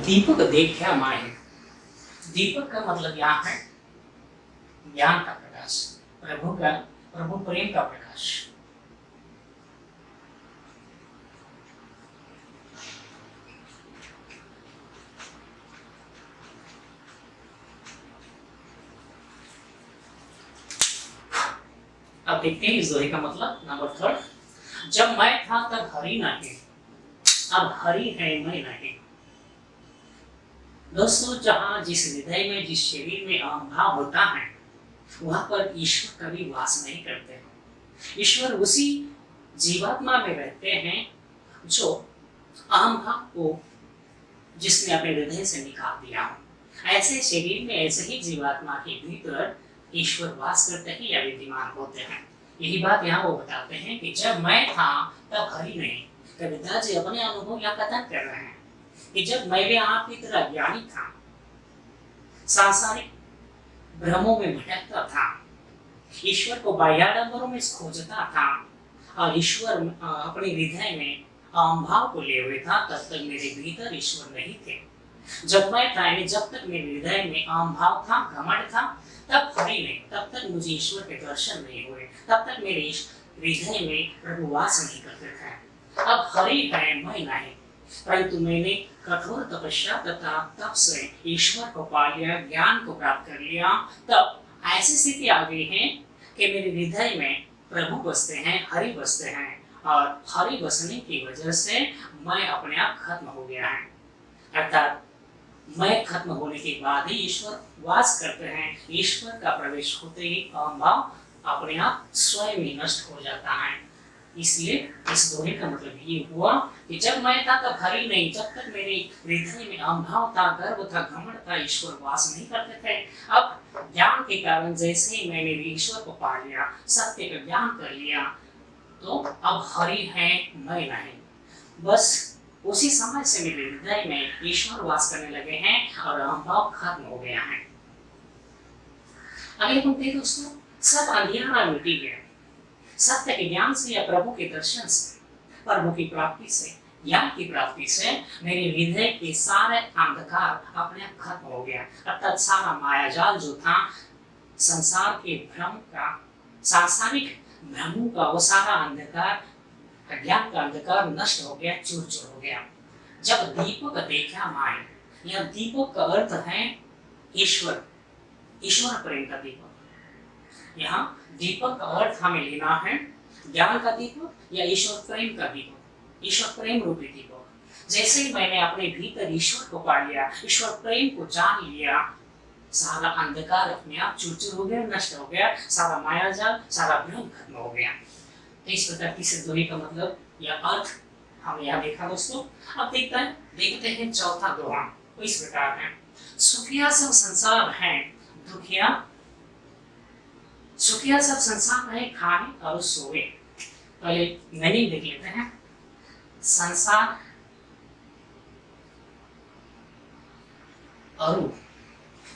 दीपक देखा माए। दीपक का मतलब यहाँ है ज्ञान का प्रकाश, प्रभु प्रेम का प्रकाश। अब देखते हैं इस दोहे का मतलब नंबर थर्ड। जब मैं था तब हरि नहीं, अब हरि है मैं नहीं। दोस्तों, जहां जिस हृदय में, जिस शरीर में अहम भाव होता है, वहां पर ईश्वर कभी वास नहीं करते। ईश्वर उसी जीवात्मा में रहते हैं जो अहम भाव को जिसने अपने हृदय से निकाल दिया हो। ऐसे शरीर में, ऐसे ही जीवात्मा के भीतर ईश्वर वास करते हैं या विद्यमान होते हैं। यही बात यहाँ वो बताते हैं कि जब मैं था तब हरि नहीं। कविता जी अपने अनुभव या कथन कर रहे हैं कि जब मैं भी आपकी तरह ज्ञानी था, सांसारिक भ्रमों में भटकता था, ईश्वर को बाह्याडंबरों में खोजता था और ईश्वर अपने हृदय में अहम भाव को लिए हुए था, तब तक मेरे भीतर ईश्वर नहीं थे। जब मैं था, यानी जब तक मेरे हृदय में अहम भाव था, घमंड था, तब हरि नहीं, तब तक मुझे ईश्वर के दर्शन नहीं हुए, तब तक मेरे हृदय में प्रभु वास नहीं करते थे। अब हरि है मैं नहीं, परंतु मैंने कठोर तपस्या तथा तप से ईश्वर को पा लिया, ज्ञान को प्राप्त कर लिया। तब ऐसी स्थिति आ गई है कि मेरे हृदय में प्रभु बसते हैं, हरि बसते हैं, और हरि बसने की वजह से मैं अपने आप खत्म हो गया है। अर्थात मैं खत्म होने के बाद ही ईश्वर वास करते हैं। ईश्वर का प्रवेश होते ही अहम भाव अपने आप स्वयं ही नष्ट हो जाता है। इसलिए इस दोहे का मतलब ये हुआ कि जब मैं था तब हरि नहीं, जब तक मेरे हृदय में अहम भाव था, गर्व था, घमंड था, ईश्वर वास नहीं करते थे। अब ज्ञान के कारण जैसे ही मैंने ईश्वर को पा लिया, सत्य का ज्ञान कर लिया, तो अब हरि है मैं नहीं। बस उसी समय से मेरे हृदय में ईश्वर वास करने लगे हैं और अहम भाव खत्म हो गया है। अगले पंक्ति दोस्तों, सब अंधियारा मिट गया। सत्य के ज्ञान से या प्रभु के दर्शन से, प्रभु की प्राप्ति से, ज्ञान की प्राप्ति से मेरे हृदय के सारे अंधकार अपने आप खत्म हो गया। अर्थात सारा मायाजाल जो था, संसार के भ्रम का, सांसारिक भ्रमों का, वो सारा अंधकार, अज्ञान का अंधकार नष्ट हो गया, चूर चूर हो गया। जब दीपक देखा माए, यह दीपक का अर्थ है ईश्वर, ईश्वर प्रेम का दीपक। यहाँ दीपक का अर्थ हमें लेना है ज्ञान का दीपक या ईश्वर प्रेम का दीपक, ईश्वर प्रेम रूपी दीपक। जैसे ही मैंने अपने भीतर ईश्वर को पा लिया, ईश्वर प्रेम को जान लिया, सारा अंधकार अपने आप चूर-चूर हो गया, नष्ट हो गया, सारा मायाजाल, सारा भ्रम खत्म हो गया। तो इस प्रकार की दोहे का मतलब या अर्थ हमने यहाँ देखा दोस्तों। अब देखते हैं चौथा दोहा। तो इस प्रकार है, सुखिया सब संसार है, सुखिया सब संसार है, खाए और सोए। पहले मीनिंग देख लेते हैं। संसार और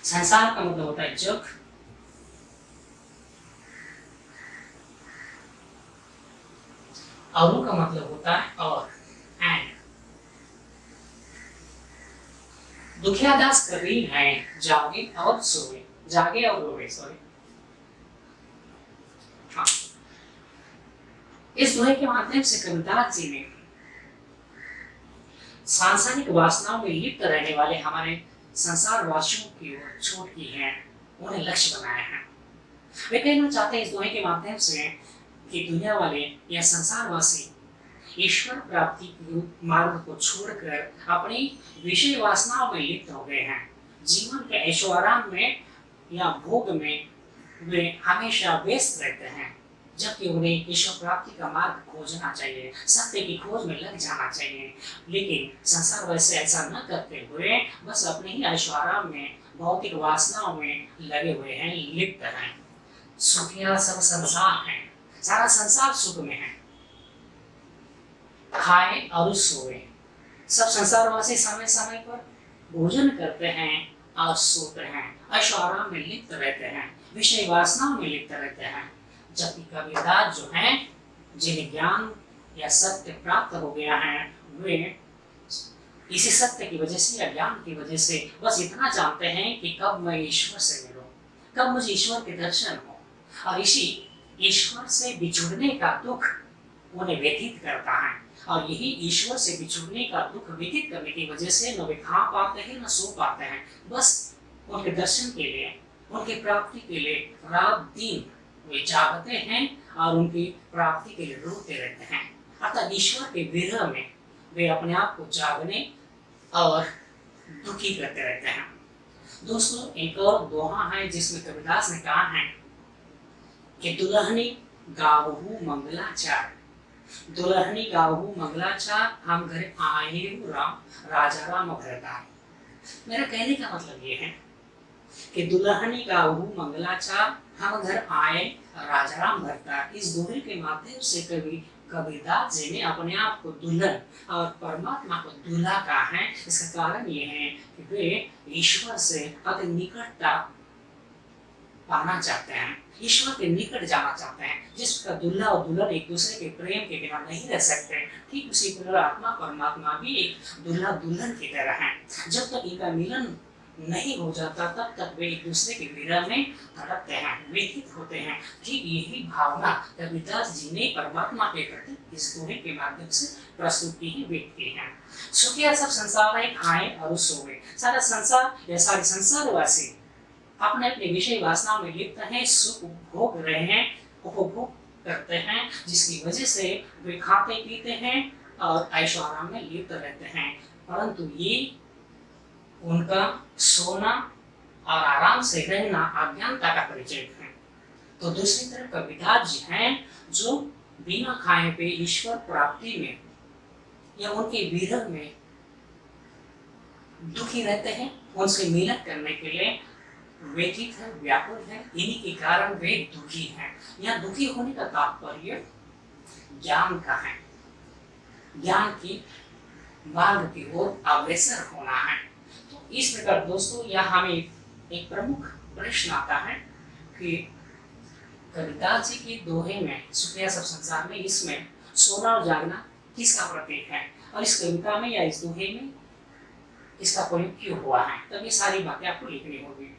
संसार का मतलब होता है जग, अरु का मतलब होता है और, एंड। दुखिया दास कबीर है, जागे और सोए, जागे और रोए, सॉरी। हाँ, इस दोहे के माध्यम से कबीरदास जी ने सांसारिक वासनाओं में लिप्त रहने वाले हमारे संसार वासियों की ओर छूट की है, उन्हें लक्ष्य बनाया है। वे कहना चाहते हैं इस दोहे के माध्यम से कि दुनिया वाले या संसारवासी ईश्वर प्राप्ति के मार्ग को छोड़कर अपनी विषय वासनाओं में लिप्त हो गए हैं। जीवन के ऐशोआराम में या भोग में वे हमेशा व्यस्त रहते हैं, जबकि उन्हें ईश्वर प्राप्ति का मार्ग खोजना चाहिए, सत्य की खोज में लग जाना चाहिए। लेकिन संसार वैसे ऐसा न करते हुए बस अपने ही ऐशोआराम में, भौतिक वासनाओं में लगे हुए हैं, लिप्त हैं। सुखिया सब संसार है, सारा संसार सुख में है, खाए और सोए। सब संसारवासी समय समय पर भोजन करते हैं और सोते हैं, ऐशोआराम में लिप्त रहते हैं, विषय वासनाओं में लिप्त रहते हैं। जबकि कबीरदास जो हैं, जिन्हें ज्ञान या सत्य प्राप्त हो गया है, वे इसी सत्य की वजह से या ज्ञान की वजह से बस इतना जानते हैं कि कब मैं ईश्वर से मिलूं, कब मुझे ईश्वर के दर्शन हो। और इसी ईश्वर से बिछुड़ने का दुख उन्हें व्यतीत करता है। और यही ईश्वर से बिछुड़ने का दुख व्यतीत करने की वजह से न वे खा पाते हैं न सो पाते हैं। बस उनके दर्शन के लिए, उनकी प्राप्ति के लिए रात दिन वे जागते हैं और उनकी प्राप्ति के लिए रोते रहते हैं। अर्थात ईश्वर के विरह में वे अपने आप को जागने और दुखी करते रहते हैं। दोस्तों, एक और दोहा है जिसमें कबीरदास ने कहा है कि दुल्हनी गावहु मंगलाचार, दुल्हनी गावहु मंगलाचार, हम घर आए राम राजा राम भरतार। मेरा कहने का मतलब ये है कि दुल्हनी गावहु मंगलाचार, हम घर आए राजा राम भरतार। इस दोहे के माध्यम से कबीरदास जी ने अपने आप को दुल्हन और परमात्मा को दूल्हा कहा है। इसका कारण ये है कि वे ईश्वर से अति निकटता पाना चाहते हैं, ईश्वर के निकट जाना चाहते हैं। जिस प्रकार दूल्हा और दुल्हन एक दूसरे के प्रेम के बिना नहीं रह सकते, ठीक उसी प्रकार आत्मा परमात्मा भी एक दूल्हा दुल्हन की तरह है। जब तक इनका मिलन नहीं हो जाता तब तक वे एक दूसरे के विरह में तड़पते हैं, व्यथित होते हैं। ठीक यही भावना कबीरदास जी ने परमात्मा के प्रति इस दोहे के माध्यम से प्रस्तुत की है, व्यक्त की है। सुखिया सब संसार है, खाए और सोए। सारा संसार या सारे संसारवासी अपने अपने विषय वासना में लिप्त हैं, सुख भोग रहे हैं, उपभोग करते हैं, जिसकी वजह से वे खाते पीते हैं और ऐशो आराम में लिप्त रहते हैं। परंतु ये उनका सोना और आराम से रहना अज्ञानता का परिचय है। तो दूसरी तरफ कबीरदास जी हैं जो बिना खाए पे ईश्वर प्राप्ति में या उनके विरह में दुखी रहते हैं, उनसे मिलन करने के लिए व्यथित है, व्याकुल है। इन्हीं के कारण वे दुखी हैं। यहाँ दुखी होने का तात्पर्य ज्ञान का है, ज्ञान की मार्ग की ओर अग्रसर होना है। तो इस प्रकार दोस्तों यहाँ हमें एक प्रमुख प्रश्न आता है कि कबीरदास जी के दोहे में सुखिया सब संसार में, इसमें सोना और जागना किसका प्रतीक है, और इस कविता में या इस दोहे में इसका प्रयोग क्यों हुआ है। तब ये सारी बातें आपको लिखनी होगी।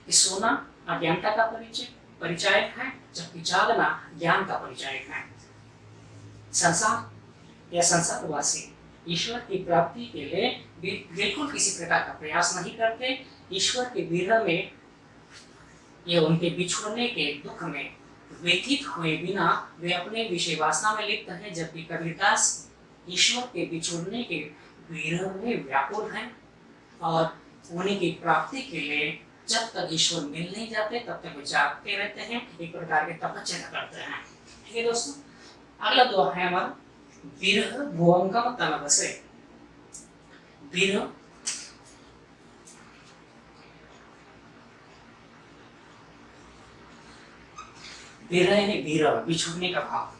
सोना अज्ञानता का परिचायक है, जबकि जागना ज्ञान का परिचायक है। संसार या संसारवासी ईश्वर की प्राप्ति के लिए बिल्कुल किसी प्रकार का प्रयास नहीं करते। ईश्वर के विरह में या उनके बिछुड़ने के दुख में व्यथित हुए बिना वे अपने विषय वासना में लिप्त हैं, जबकि कबीरदास ईश्वर के बिछुड़ने के विरह में व्याकुल हैं और उन्हीं की प्राप्ति के लिए जब तक ईश्वर मिल नहीं जाते तब तक वे जागते रहते हैं, एक प्रकार के तपस्या करते हैं। ठीक है दोस्तों, अगला दोहा है हमारा विरह भुवंगम तन बसे। विरह विरह यानी विरह, बिछुड़ने का भाव।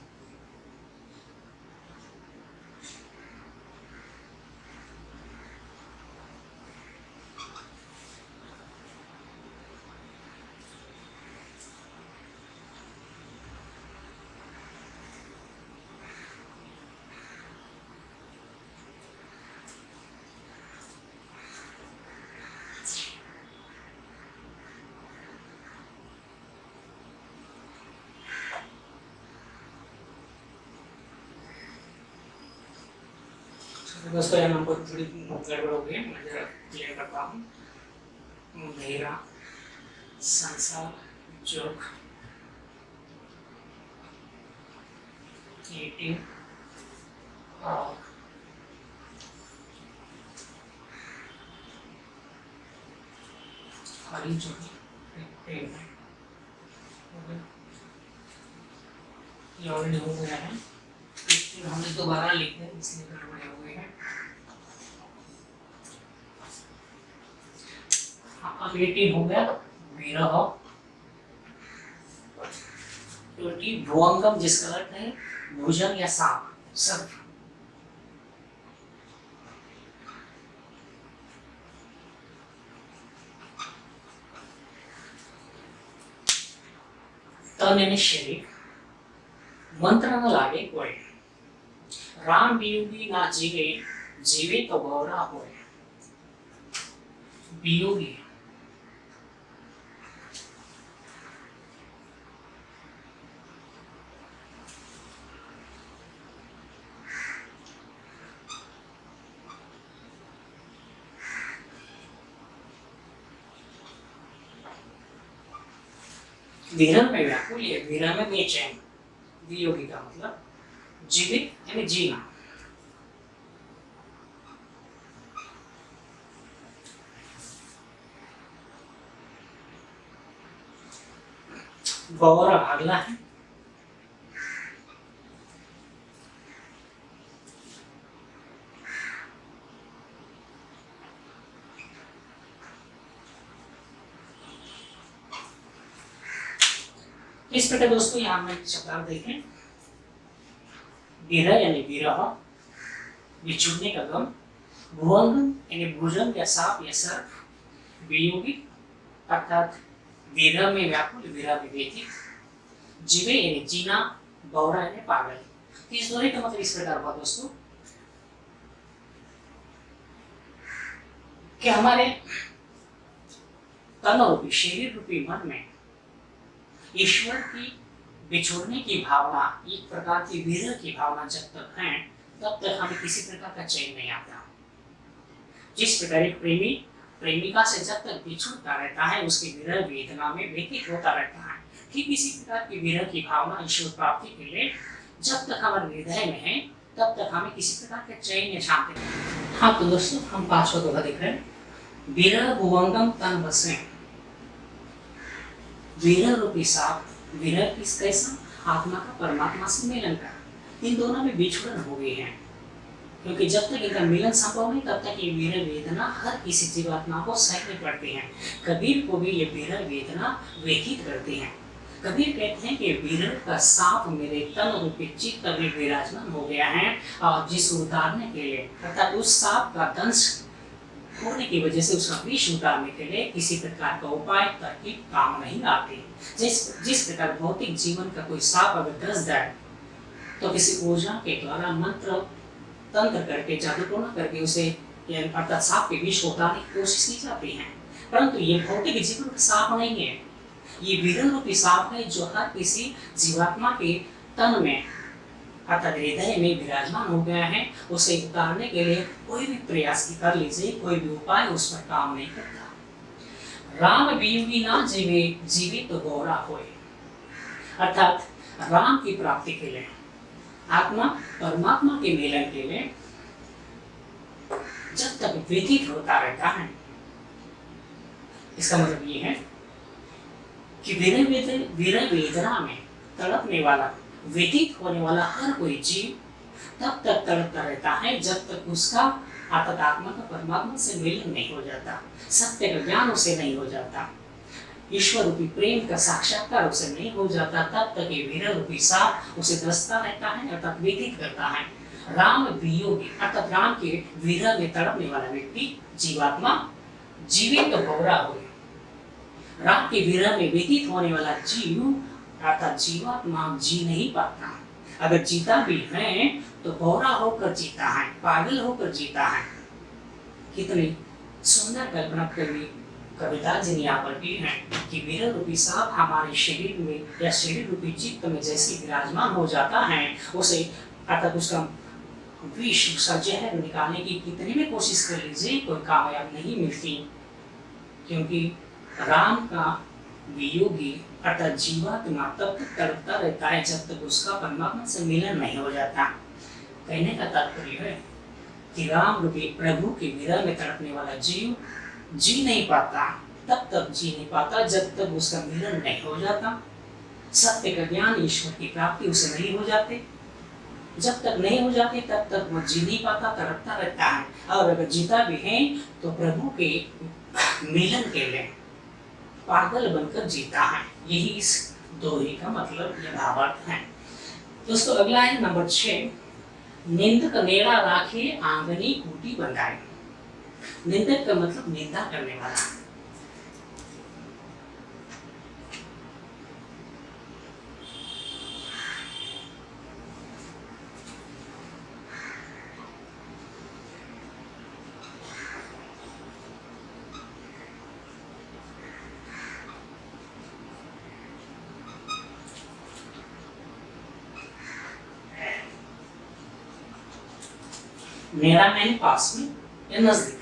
दोस्तों यहाँ नंबर थोड़ी गड़बड़ हो गई, मैं जरा क्लियर करता हूँ। मेरा संसार जोक 18 और हरी जो है ये ऑलरेडी हो गया है, फिर हमने दोबारा लिखा है इसलिए गड़बड़ हो गई है। अब 18 हो गया विरह, 20 भुवंगम जिसका अर्थ है भुजंग या सांप, सर्प। तन यानी शरीर, मंत्र न लागे कोई, राम वियोगी ना जीवे जीवित गौरा होए वियोगी। विरह में व्याकुल है, विरह में बेचैन। वियोगी का मतलब जीवित यानी जीना। गौर अगला है इस प्रकार दोस्तों यहाँ में शब्दार्थ देखें। विरह यानी विरह, विछुड़ने का गम। भुवंगम यानी भुजंग या सांप या सर्प। वियोगी अर्थात विरह में व्याकुल, विरह में व्यथित। जीवे यानी जीना, बौरा यानी पागल। इस दोहे का मतलब इस प्रकार हुआ दोस्तों कि हमारे तन रूपी, शरीर रूपी मन में ईश्वर की बिछोड़ने की भावना, एक प्रकार की विरह की भावना जब तक है, तब तक हमें किसी प्रकार का चैन नहीं आता। जिस प्रकार एक प्रेमी प्रेमिका से जब तक बिछुड़ता रहता है, उसकी विरह वेदना में व्यतीत होता रहता है, ठीक इसी प्रकार की विरह की भावना ईश्वर प्राप्ति के लिए जब तक हमारे हृदय में है, तब तक हमें किसी प्रकार के चैन या शांति। हाँ तो दोस्तों हम पांचवा दोहा देख रहे हैं। विरह भुवंगम तन बसे। विरह रूपी सांप, विरह किस कैसा? आत्मा का परमात्मा से मिलन का। इन दोनों में बिछुड़न हो गई है, क्योंकि जब तक इनका मिलन संभव नहीं तब तक ये विरह वेदना हर किसी जीवात्मा को सहनी पड़ती है। कबीर को भी ये विरह वेदना व्यथित करती है। कबीर कहते हैं कि विरह का सांप मेरे तन रूपी चित्त में विराजमान हो गया है, और जिस उतारने के लिए अर्थात उस सांप का दंश होने की वजह से उसका विष उतारने के लिए किसी प्रकार का उपाय तरकीब काम नहीं आती। जिस प्रकार भौतिक जीवन का कोई सांप अगर डस जाए तो किसी ऊर्जा के द्वारा मंत्र तंत्र करके, जादू टोना करके उसे अर्थात सांप के विष उतारने की कोशिश की जाती है, परंतु ये भौतिक जीवन का सांप नहीं है। ये विरह रूपी सांप है जो हर किसी जीवात्मा के तन में अर्थात हृदय में विराजमान हो गया है। उसे उतारने के लिए कोई भी प्रयास कर लीजिए, कोई भी उपाय उस पर काम नहीं करता। राम वियोगी ना जीवे, जीवित तो गौरा होए। अर्थात राम की प्राप्ति के लिए, आत्मा परमात्मा के मिलन के लिए जब तक व्यतीत होता रहता है, इसका मतलब ये है कि विरह वेदना में तड़पने वाला, व्यतीत होने वाला हर कोई जीव तब तक तड़पता रहता है जब तक उसका अर्थात आत्मा का परमात्मा से मिलन नहीं हो जाता, सत्य का ज्ञान उसे नहीं हो जाता, ईश्वर रूपी प्रेम का साक्षात्कार उसे नहीं हो जाता, तब तक ये विरह रूपी सांप उसे दसता रहता है अर्थात व्यतीत करता है। राम वियोगी अर्थात राम के विरह में तड़पने वाला व्यक्ति, जीवात्मा जीवित तो गौरा हो। राम के विरह में व्यतीत होने वाला जीव अर्थात जीवात्मा जी नहीं पाता। अगर जीता भी है तो गौरा होकर जीता है, पागल होकर जीता है। कितनी सुंदर कल्पना कवि कविता जी यहाँ पर भी है कि विरह रूपी सांप हमारे शरीर में या शरीर रूपी चित्त में जैसे विराजमान हो जाता है, उसे अर्थात उसका विष, उसका जहर निकालने की कितनी भी कोशिश कर लीजिए, कोई कामयाब नहीं मिलती, क्योंकि राम का वियोगी अर्थात जीवात्मा तब तक तड़पता रहता है जब तक उसका परमात्मा से मिलन नहीं हो जाता। कहने का तात्पर्य है कि राम रूपी प्रभु के विरह में तड़पने वाला जीव जी नहीं पाता, तब तक जी नहीं पाता जब तक उसका मिलन नहीं हो जाता, सत्य का ज्ञान, ईश्वर की प्राप्ति उसे नहीं हो जाते। जब तक नहीं हो जाती तब तक वो जी नहीं पाता, तड़पता रहता है। और अगर जीता भी है तो प्रभु के मिलन के लिए पागल बनकर जीता है। यही इस दोहे का मतलब, यह भावार्थ है। दोस्तों अगला है नंबर 6, निंदक नेड़ा राखे आंगनी कूटी बंधाए। निंदक का मतलब निंदा करने वाला। नेड़ा यानी पास में या नजदीक,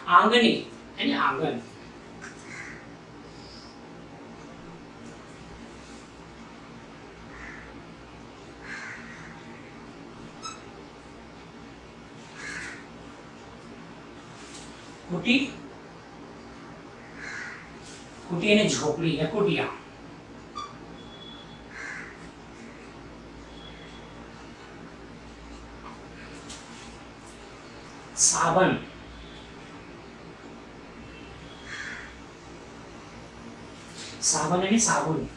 आंगनी यानी आंगन। कुटी, कुटी यानी झोपड़ी या कुटिया। सावन, सावन यानी साबुन।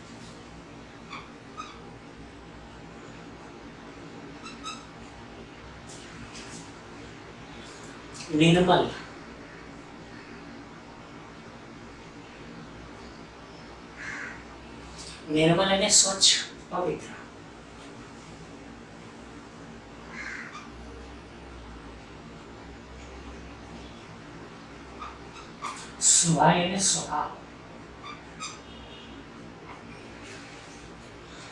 निर्मल, निर्मल यानी स्वच्छ, पवित्र। स्वभाव यानी स्वभाव।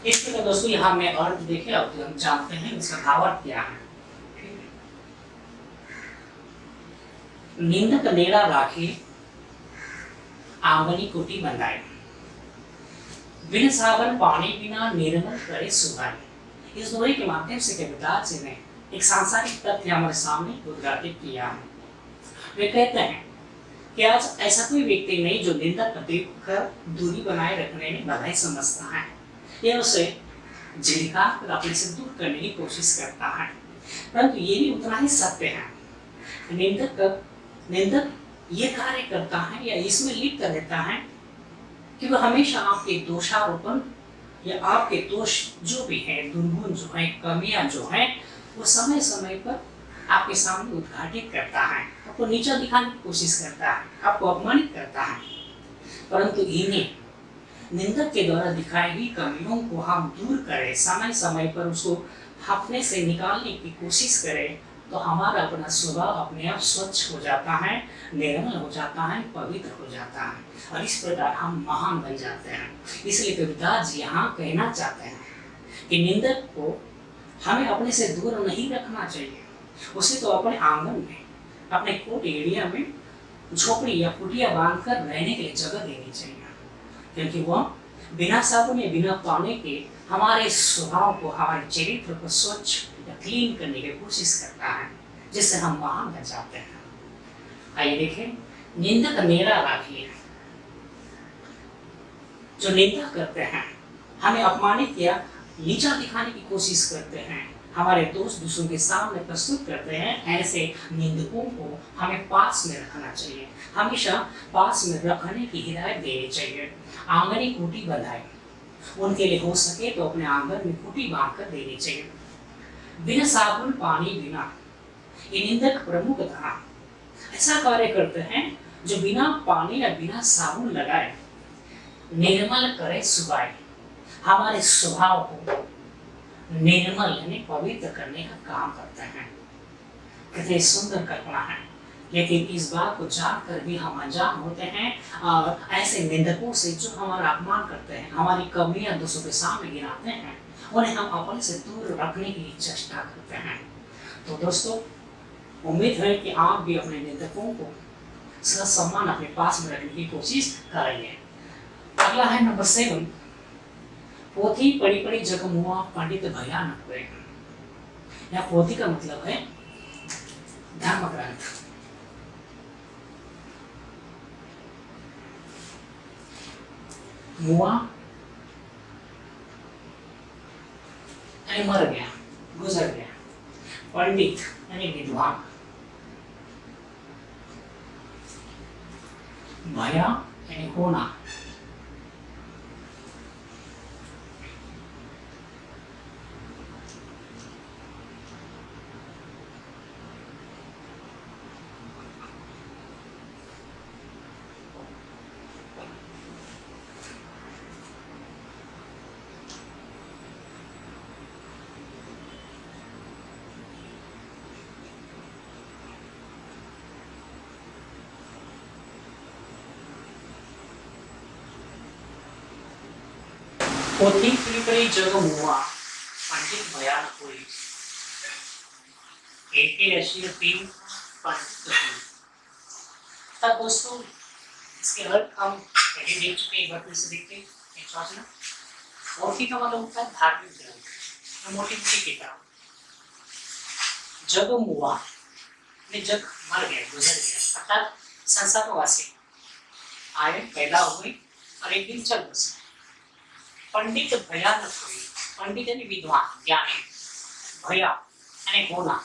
इस प्रकार दोस्तों यहाँ में अर्थ देखे, अब हम जानते हैं इसका भावार्थ क्या है। निंदक नेड़ा राखे, आंगनी कुटी बंधाए, बिन सावन पानी बिना निर्मल करे सुहाए। इस दोहे के माध्यम से कविताज जी ने एक सांसारिक तथ्य हमारे सामने उद्घाटित किया है। वे कहते हैं कि आज ऐसा कोई व्यक्ति नहीं जो निंदा करते कर दूरी बनाए रखने में भलाई समझता है, यह उसे जीविका पर अपने से दूर करने की कोशिश करता है। परंतु ये भी उतना ही सत्य है। निंदक ये कार्य करता है या इसमें लिप्त रहता है कि वह हमेशा आपके दोषारोपण या आपके दोष जो भी है, दुर्गुण जो है, कमियां जो है, वो समय समय पर आपके सामने उद्घाटित करता है, आपको नीचा दिखाने की कोशिश करता है, आपको अपमानित करता है। परंतु इन्हें निंदक के द्वारा दिखाई गई कमियों को हम दूर करें, समय समय पर उसको अपने से निकालने की कोशिश करें, तो हमारा अपना स्वभाव अपने आप स्वच्छ हो जाता है, निर्मल हो जाता है, पवित्र हो जाता है, और इस प्रकार हम महान बन जाते हैं। इसलिए कविताज यहाँ कहना चाहते हैं कि निंदक को हमें अपने से दूर नहीं रखना चाहिए, उसे तो अपने आंगन में, अपने कोट एरिया में झोपड़ी या कुटिया बांधकर रहने के लिए जगह देनी चाहिए, क्योंकि वह बिना साबुन या बिना पानी के हमारे स्वभाव को, हमारे चरित्र को स्वच्छ या क्लीन करने की कोशिश करता है, जिससे हम महान बन जाते हैं। आइए देखें, निंदक नेड़ा राखिए। जो निंदा करते हैं, हमें अपमानित या नीचा दिखाने की कोशिश करते हैं, हमारे दोस्त दूसरों के सामने प्रस्तुत करते हैं, ऐसे निंदकों को हमें पास में रखना चाहिए, हमेशा पास में रखने की हिदायत देनी चाहिए। आंगनी कुटी बंधाए, उनके लिए हो सके तो अपने आंगन में कुटी बांध कर देनी चाहिए। बिना साबुन पानी बिना, ये निंदक प्रमुखतः ऐसा कार्य करते हैं जो बिना पानी या बिना साबुन लगाए निर्मल करे सुखाए, हमारे स्वभाव को निर्मल यानी पवित्र करने का काम करते हैं। कितनी सुंदर कल्पना है, लेकिन इस बात को जानकर भी हम अनजान होते हैं और ऐसे निंदकों से जो हमारा अपमान करते हैं, हमारी कमियां दूसरों के सामने गिराते हैं, उन्हें हम अपने से दूर रखने की चेष्टा करते हैं। तो दोस्तों, उम्मीद है कि आप भी अपने निंदकों को सम्मान अपने पास में रखने की कोशिश करेंगे। अगला है नंबर 7, पोथी पड़ी पड़ी जग मुआ पंडित भयानक हुए। या पोथी का मतलब है धर्म ग्रंथ। मुआ यानी मर गया, गुजर गया। पंडित यानी विद्वान। भया यानी होना। पोथी पड़ी पड़ी जग मुआ पंडित भयानक हुई। एके अशीर पीयू पंडित हूँ। तब दोस्तों इसके अर्थ हम पहले देख चुके, एक बार फिर से देखते हैं। पोथी का मतलब होता है धार्मिक ग्रंथ, मोटी मोटी किताब। जग मुआ ने जग मर गया, गुजर गया, अर्थात संसारवासी आए, पैदा हुए और एक दिन चल बसे। पंडित भयानक हुई, पंडित यानी विद्वान ज्ञानी, भया यानी होना।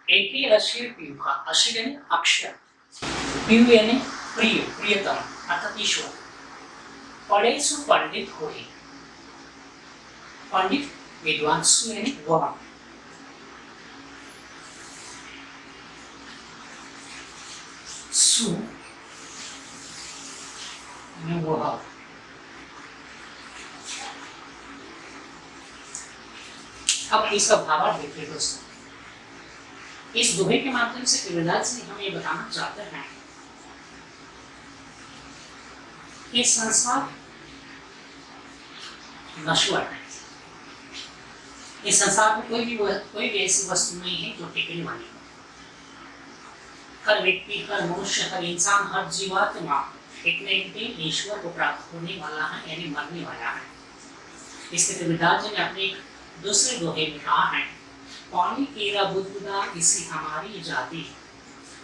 एक ही अशीर पीयू का, अशीर यानी अक्षर, पीयू यानी प्रिय, प्रियतम अर्थात ईश्वर। पढ़े सु पंडित होए, पंडित विद्वान, सु यानी वह। सु यानी वह। अब इसका भावार्थ देखिए दोस्तों। इस दोहे के माध्यम से कबीरदास जी हमें ये बताना चाहते हैं कि संसार नश्वर है। इस संसार में कोई भी ऐसी वस्तु नहीं है जो टिकने वाली हो। हर व्यक्ति, हर मनुष्य, हर इंसान, हर जीवात्मा एक न एक दिन ईश्वर को प्राप्त होने वाला है, यानी मरने वाला है। इसलिए कबीरदास जी ने अपने एक दूसरे दोहे में कहा है, पानी केरा बुदबुदा इसी हमारी जाति,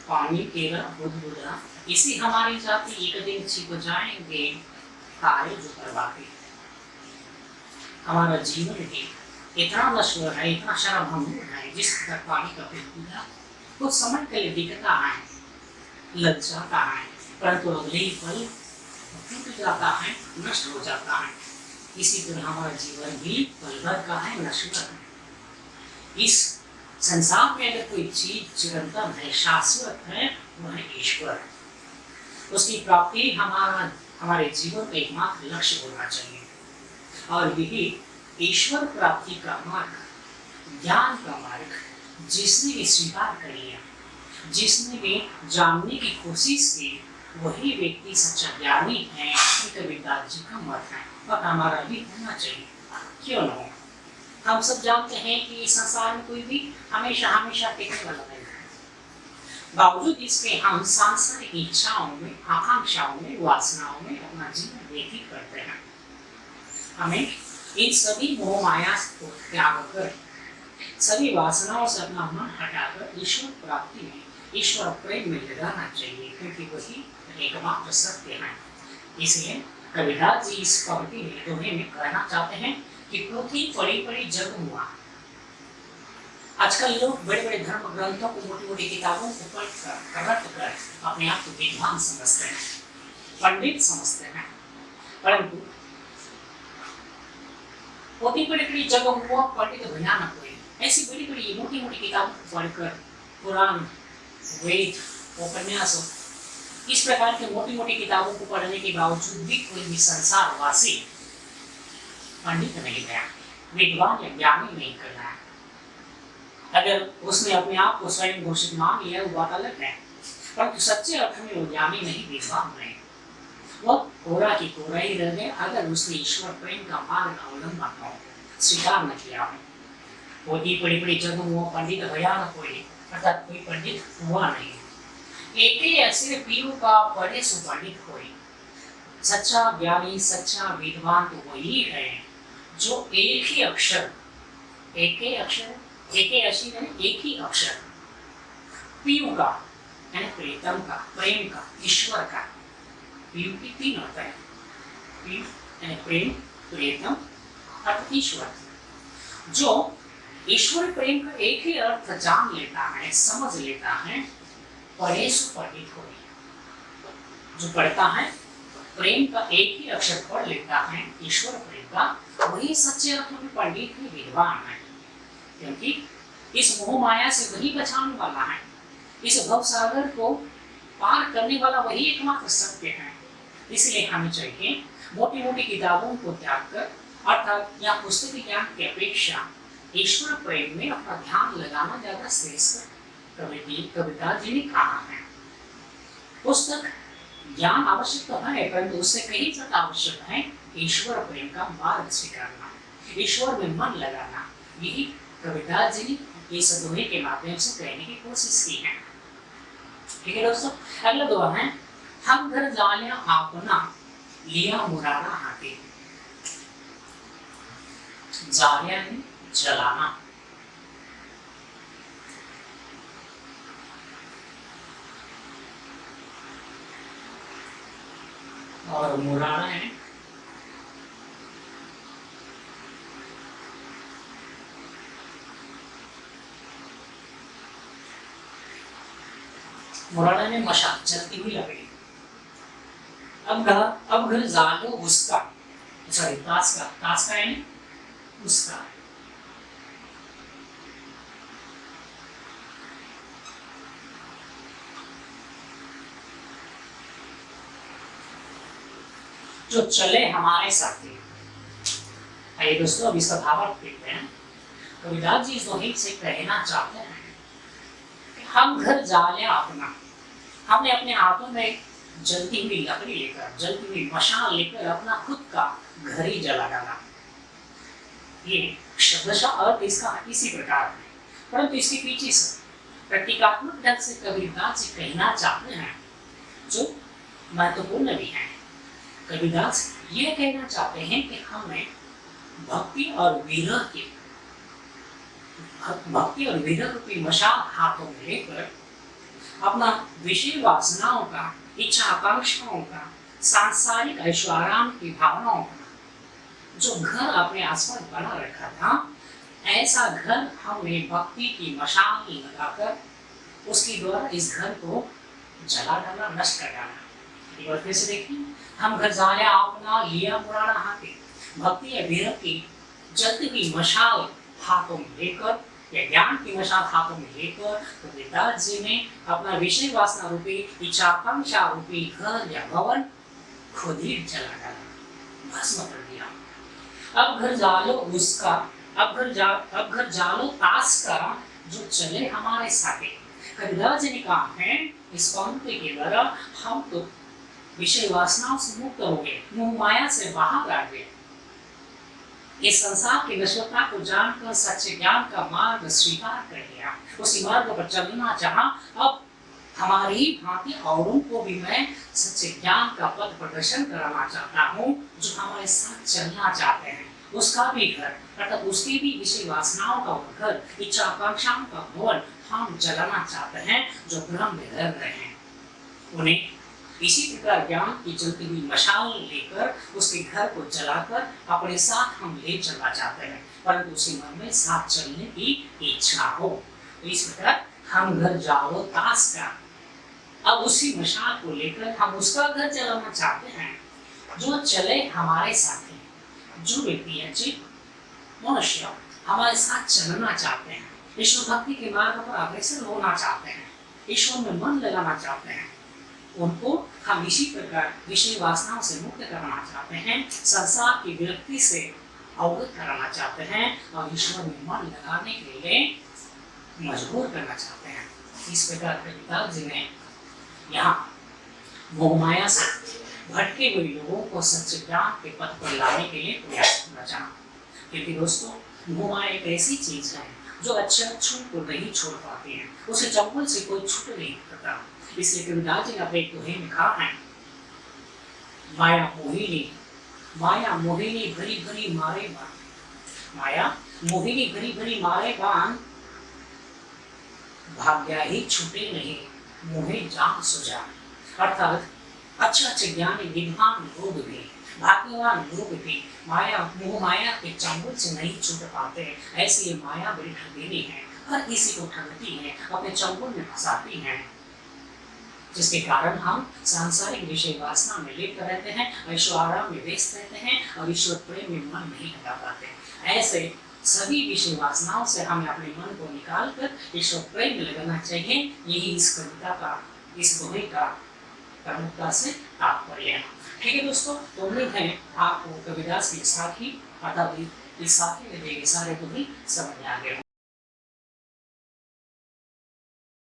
पानी केरा बुदबुदा इसी हमारी जाति, एक दिन छिप जाएंगे तारे जो करवाते। हमारा जीवन भी इतना नश्वर है, इतना शराबभंगुर है, जिस प्रकार पानी का बुदबुदा कुछ समय के लिए दिखता है, लग जाता है, परंतु अगले ही पल टूट जाता है, नष्ट हो जाता है। इसी तरह हमारा जीवन भी पल भर का है, नश्वर है। इस संसार में अगर कोई चीज चिरंतन है, शाश्वत है, वह है ईश्वर। उसकी प्राप्ति हमारे जीवन का एकमात्र लक्ष्य होना चाहिए। और यही ईश्वर प्राप्ति का मार्ग, ज्ञान का मार्ग जिसने भी स्वीकार कर लिया, जिसने भी जानने की कोशिश की, वही व्यक्ति सच्चा ज्ञानी है। कबीरदास जी का मत है और हमारा भी होना चाहिए, क्यों न हो। हम सब जानते हैं कि इस संसार में कोई भी हमेशा हमेशा टिकने वाला नहीं है। बावजूद इसके हम सांसारिक इच्छाओं में, आकांक्षाओं में, वासनाओं में अपना जीवन व्यतीत करते हैं। हमें इन सभी मोह माया को त्याग कर, सभी वासनाओं से अपना मन हटाकर ईश्वर प्राप्ति में, ईश्वर प्रेम में लगाना चाहिए, क्योंकि वही एकमात्र सत्य है। इसलिए कबीरदास जी इस पंक्ति में, दोहे में कहना चाहते हैं कि पृथ्वी पड़ी पड़ी जग मुआ। आजकल लोग बड़े बड़े धर्म ग्रंथों को, मोटी मोटी किताबों को पढ़कर अपने आप को विद्वान समझते हैं, पंडित समझते हैं, परंतु मोटी बड़ी बड़ी जग मुआ पंडित भयानक हुए। ऐसी बड़ी बड़ी मोटी मोटी किताबों को पढ़कर, पुराण, वेद, उपन्यासों, इस प्रकार के मोटी मोटी किताबों को पढ़ने के बावजूद भी कोई भी संसारवासी पंडित नहीं गया, विद्वान या ज्ञानी नहीं कर रहा है। अगर उसने अपने आप को स्वयं घोषित मान लिया, वो बात अलग है, परंतु सच्चे अर्थ में वो ज्ञानी नहीं, विद्वान नहीं। वह कोरा की कोरा ही रह गया अगर उसने ईश्वर प्रेम का मार्ग अवलंबन हो, स्वीकार न किया हो। होती बड़ी बड़ी जगह वो पंडित भयानक हुए, अर्थात कोई पंडित हुआ नहीं। एक ही ऐसे पीयू का बड़े सुपंडित हुए। सच्चा ज्ञानी, सच्चा विद्वान तो वही है जो एक ही अक्षर, एक ही अक्षर, एक ही अक्षर यानी एक ही अक्षर, पीयू का यानी प्रीतम का, प्रेम का, ईश्वर का। पीयू की तीन होता है, पीयू यानी प्रेम, प्रीतम अर्थात ईश्वर। जो ईश्वर प्रेम का एक ही अर्थ जान लेता है, समझ लेता है, पढ़े सु पंडित हो। जो पढ़ता है, प्रेम का एक ही अक्षर पढ़ लेता है, ईश्वर प्रेम का, वही सच्चे अर्थों में पंडित है, विद्वान है। क्योंकि इस मोह माया से वही बचाने वाला है, इस भव सागर को पार करने वाला वही एकमात्र सत्य है। इसलिए हमें चाहिए मोटी मोटी किताबों को त्याग कर, अर्थात या पुस्तकीय ज्ञान की अपेक्षा ईश्वर प्रेम में अपना ध्यान लगाना ज्यादा श्रेष्ठ कबीरदास जी ने कहा है। पुस्तक ज्ञान आवश्यक तो है, परंतु उससे कहीं ज्यादा आवश्यक है ईश्वर प्रेम का मार्ग स्वीकारना, ईश्वर में मन लगाना। यही कबीरदास जी ने इस दोहे के माध्यम से कहने की कोशिश की है। ठीक है दोस्तों, अगला दोहा है, हम घर जालिया अपना लिया मुरादा हाथी। जालिया है जलाना, और मुरादा है मुरादा ने मशाल जलती हुई लकड़ी। अब घर जालो उसका, सॉरी ताश का है उसका। जो चले हमारे साथी। आइए दोस्तों, अब इसका भावार्थ देखते हैं। कबीरदास जी इस दोहे से कहना चाहते हैं कि हम घर जालिया अपना, हमने अपने हाथों में जलती हुई लकड़ी लेकर, जलती हुई मशाल लेकर अपना खुद का घर ही जला डाला। ये शब्दशः अर्थ इसका इसी प्रकार है, परंतु इसके पीछे से प्रतीकात्मक ढंग से कबीरदास जी कहना चाहते हैं जो महत्वपूर्ण भी है। कबीरदास ये कहना चाहते हैं कि हमें भक्ति और विरह की मशाल हाथों में लेकर अपना विषय वासनाओं का, इच्छा आकांक्षाओं का, सांसारिक ऐश्वर्याम की भावनाओं का जो घर अपने आसपास बना रखा था, ऐसा घर हमने भक्ति की मशाल लगाकर उसके द्वारा इस घर को जला डाला, नष्ट कर डाला। एक बार फिर से देखिए, हम घर जालिया अपना लिया मुरादा हाथी। भक्ति या विरह की जलती हुई मशाल हाथों में लेकर, या ज्ञान की मशाल हाथों में लेकर कबीरदास जी ने अपना विषय वासना रूपी, इच्छा आकांक्षा रूपी घर या भवन खुद ही जला डाला, भस्म कर दिया। अब घर जालो उसका, अब घर जालो ताश का, जो चले हमारे साथे। कबीरदास जी ने कहा है इस पंक्ति के द्वारा, हम तो विषय वासनाओं से मुक्त हो गए, मोह माया से बाहर आ गए। इस संसार की नश्वरता को जानकर सच्चे ज्ञान का मार्ग स्वीकार कर लिया, उसी मार्ग पर चलना चाहा। अब हमारी ही भांति औरों को भी मैं सच्चे ज्ञान का पथ प्रदर्शन कराना चाहता हूँ, जो हमारे साथ चलना चाहते हैं। उसका भी घर, अर्थात उसकी भी विषय वासनाओं का घर, इच्छा आकांक्षाओं का भवन हम जलाना चाहते हैं, जो भ्रम में रह रहे हैं। उन्हें इसी प्रकार ज्ञान की जलती हुई मशाल लेकर उसके घर को जलाकर अपने साथ हम ले चलना चाहते हैं, परंतु उसी मन में साथ चलने की इच्छा हो। तो इस प्रकार हम घर जालो ताश का, अब उसी मशाल को लेकर हम उसका घर जलाना चाहते हैं, जो चले हमारे साथ हैं। जो व्यक्ति है, जो मनुष्य हमारे साथ चलना चाहते हैं, ईश्वर भक्ति के मार्ग पर अग्रसर होना चाहते हैं, ईश्वर में मन लगाना चाहते हैं, उनको हम इसी प्रकार विषय वासनाओं से मुक्त करना चाहते हैं, संसार की विरक्ति से अवगत कराना चाहते हैं और ईश्वर में मन लगाने के लिए मजबूर करना चाहते हैं। इस प्रकार कबीरदास जी ने यहाँ मोह माया से भटके हुए लोगों को सच्चे ज्ञान के पथ पर लाने के लिए प्रयास करना चाहा। क्योंकि दोस्तों, मोह माया एक ऐसी चीज है जो अच्छे को नहीं छोड़ पाती है, उसे चंपल से कोई छूट नहीं करता। इसलिए कबीरदास जी ने अपने दोहे में कहा है, माया मोहिनी भरी भरी मारे बान, माया मोहिनी भरी भरी मारे बान, भाग्या ही छूटे नहीं मोहे जान सुजान। अर्थात अच्छे ज्ञानी विद्वान लोग भी, भाग्यवान लोग भी मोह माया के चंगुल से नहीं छूट पाते। ऐसी ये माया बड़ी ठगेली है, हर किसी को ठगती है, अपने चंगुल में फंसाती है, जिसके कारण हम सांसारिक विषय वासना में लिप्त रहते हैं, ऐश्वर्य में व्यस्त रहते हैं और ईश्वर प्रेम में मन नहीं लगा पाते। ऐसे सभी विषय वासनाओं से हमें अपने मन को निकाल कर ईश्वर प्रेम में लगाना चाहिए। यही इस कविता का, इस दोहे का प्रमुखता से तात्पर्य है। ठीक है दोस्तों, तो उम्मीद है आपको कबीरदास के साथ ही, अर्थात इस साथी में दिए सारे दोहे समझ आ गए।